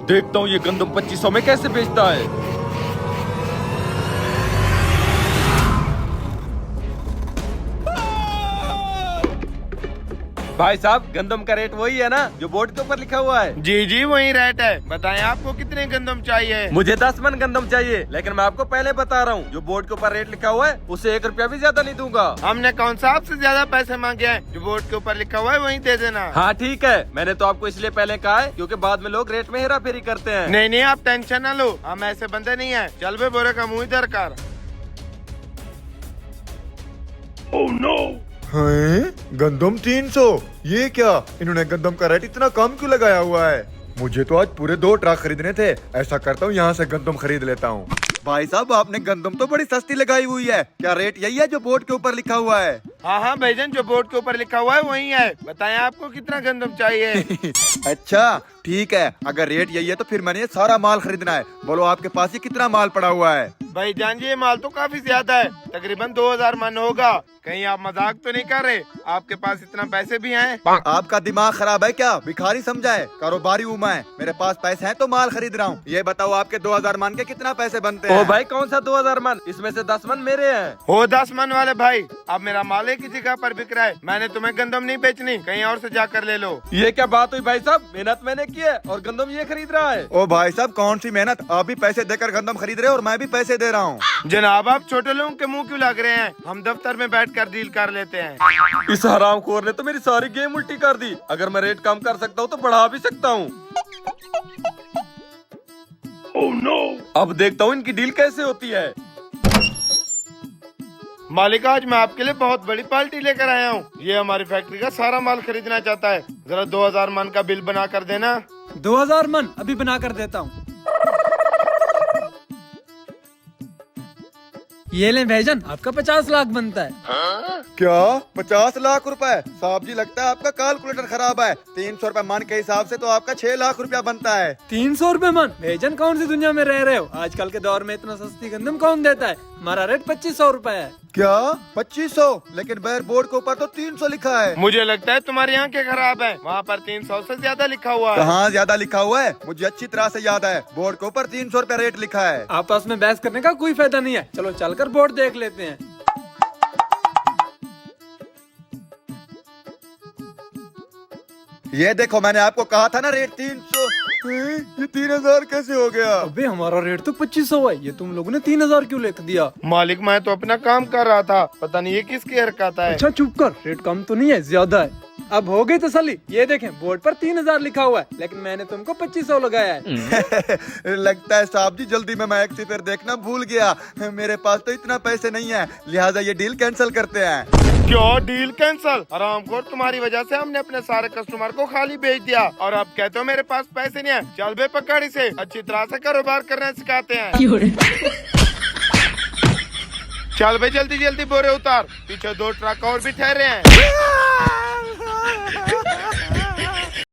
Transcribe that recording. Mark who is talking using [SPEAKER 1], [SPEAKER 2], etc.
[SPEAKER 1] देखता हूँ ये गंदम 2500 में कैसे बेचता है। भाई साहब, गंदम का रेट वही है ना जो बोर्ड के ऊपर लिखा हुआ है?
[SPEAKER 2] जी जी वही रेट है। बताएं आपको कितने गंदम चाहिए?
[SPEAKER 1] मुझे 10 मन गंदम चाहिए, लेकिन मैं आपको पहले बता रहा हूँ जो बोर्ड के ऊपर रेट लिखा हुआ है उससे 1 रुपया भी ज्यादा नहीं दूंगा।
[SPEAKER 2] हमने कौन सा आपसे ज्यादा पैसे मांगे हैं? जो बोर्ड के ऊपर लिखा हुआ है वही दे देना।
[SPEAKER 1] हाँ ठीक है, मैंने तो आपको इसलिए पहले कहा है क्योंकि बाद में लोग रेट में हेरा फेरी करते हैं।
[SPEAKER 2] नहीं नहीं आप टेंशन ना लो, हम ऐसे बंदे नहीं है। चल बे बोरे का मुँह इधर कर।
[SPEAKER 3] Oh no.
[SPEAKER 4] हैं? गंदम 300? ये क्या, इन्होंने गंदम का रेट इतना कम क्यों लगाया हुआ है? मुझे तो आज पूरे 2 ट्रक खरीदने थे। ऐसा करता हूँ यहाँ से गंदम खरीद लेता हूँ। भाई साहब, आपने गंदम तो बड़ी सस्ती लगाई हुई है। क्या रेट यही है जो बोर्ड के ऊपर लिखा हुआ है?
[SPEAKER 2] हाँ हाँ भाईजान, जो बोर्ड के ऊपर लिखा हुआ है वही है। बताएं आपको कितना गंदम चाहिए?
[SPEAKER 4] अच्छा ठीक है, अगर रेट यही है तो फिर मैंने ये सारा माल खरीदना है। बोलो आपके पास ये कितना माल पड़ा हुआ है?
[SPEAKER 2] भाईजान जी ये माल तो काफी ज्यादा है, तकरीबन 2000 मन होगा। कहीं आप मजाक तो नहीं कर रहे? आपके पास इतना पैसे भी हैं?
[SPEAKER 4] आपका दिमाग खराब है क्या? भिखारी समझा है? कारोबारी हूँ मैं, मेरे पास पैसे हैं तो माल खरीद रहा हूँ। ये बताओ आपके 2000 मन के कितना पैसे बनते हैं?
[SPEAKER 1] ओ भाई, कौन सा 2000 मन? इसमें से 10 मन मेरे हैं।
[SPEAKER 2] हो 10 मन वाले भाई, अब मेरा माल एक ही जगह पर बिक रहा है। मैंने तुम्हें गंदम नहीं बेचनी, कहीं और से जाकर ले लो।
[SPEAKER 1] ये क्या बात हुई भाई साहब? मेहनत मैंने की है और गंदम ये खरीद रहा है।
[SPEAKER 4] ओ भाई साहब, कौन सी मेहनत? आप भी पैसे देकर गंदम खरीद रहे हो और मैं भी पैसे दे रहा हूँ।
[SPEAKER 2] जनाब आप छोटे लोगों के मुंह क्यों लग रहे हैं? हम दफ्तर में बैठकर डील कर लेते हैं।
[SPEAKER 1] इस हरामखोर ने तो मेरी सारी गेम उल्टी कर दी। अगर मैं रेट कम कर सकता हूँ तो बढ़ा भी सकता हूँ।
[SPEAKER 3] Oh no.
[SPEAKER 1] अब देखता हूँ इनकी डील कैसे होती है।
[SPEAKER 2] मालिक, आज मैं आपके लिए बहुत बड़ी पार्टी लेकर आया हूँ। ये हमारी फैक्ट्री का सारा माल खरीदना चाहता है। जरा 2000 मन का बिल बना कर देना।
[SPEAKER 5] 2000 मन अभी बना कर देता हूँ। ये लें भाईजान, आपका 50 लाख बनता है।
[SPEAKER 4] क्या 50 लाख रुपए? साहब जी लगता है आपका कैलकुलेटर खराब है। 300 रुपए मन के हिसाब से तो आपका 6 लाख रुपया बनता है।
[SPEAKER 5] 300 रुपए मन? भाईजान कौन सी दुनिया में रह रहे हो? आजकल के दौर में इतना सस्ती गंदम कौन देता है? हमारा रेट 2500 रुपए है।
[SPEAKER 4] क्या 2500? लेकिन बैर बोर्ड के ऊपर तो 300 लिखा है।
[SPEAKER 2] मुझे लगता है तुम्हारी आंखें खराब है, वहाँ पर 300 से ज्यादा लिखा हुआ है।
[SPEAKER 4] कहाँ ज्यादा लिखा हुआ है? मुझे अच्छी तरह से याद है, बोर्ड के ऊपर 300 रुपया रेट लिखा है।
[SPEAKER 5] आपस में बहस करने का कोई फायदा नहीं है। चलो चलकर बोर्ड देख लेते हैं।
[SPEAKER 4] ये देखो, मैंने आपको कहा था ना रेट 300। ये 3000 कैसे हो गया?
[SPEAKER 5] अबे हमारा रेट तो 2500 है, ये तुम लोगों ने 3000 क्यों लिख दिया?
[SPEAKER 2] मालिक मैं तो अपना काम कर रहा था, पता नहीं ये किसकी हरकत है।
[SPEAKER 5] अच्छा चुप कर, रेट कम तो नहीं है, ज्यादा है। अब हो गई तसल्ली। ये देखें, बोर्ड पर 3000 लिखा हुआ है, लेकिन मैंने तुमको 2500 लगाया है।
[SPEAKER 4] लगता है साहब जी जल्दी में मैं एक्सीफेयर देखना भूल गया। मेरे पास तो इतना पैसे नहीं है, लिहाजा ये डील कैंसिल करते हैं।
[SPEAKER 2] क्यों डील कैंसल? आरामखोर, तुम्हारी वजह से हमने अपने सारे कस्टमर को खाली भेज दिया और अब कहते हो मेरे पास पैसे नहीं है। चल बे पकड़ से, अच्छी तरह से कारोबार करना सिखाते हैं। चल बे जल्दी जल्दी बोरे उतार, पीछे 2 ट्रक और भी ठहरे हैं।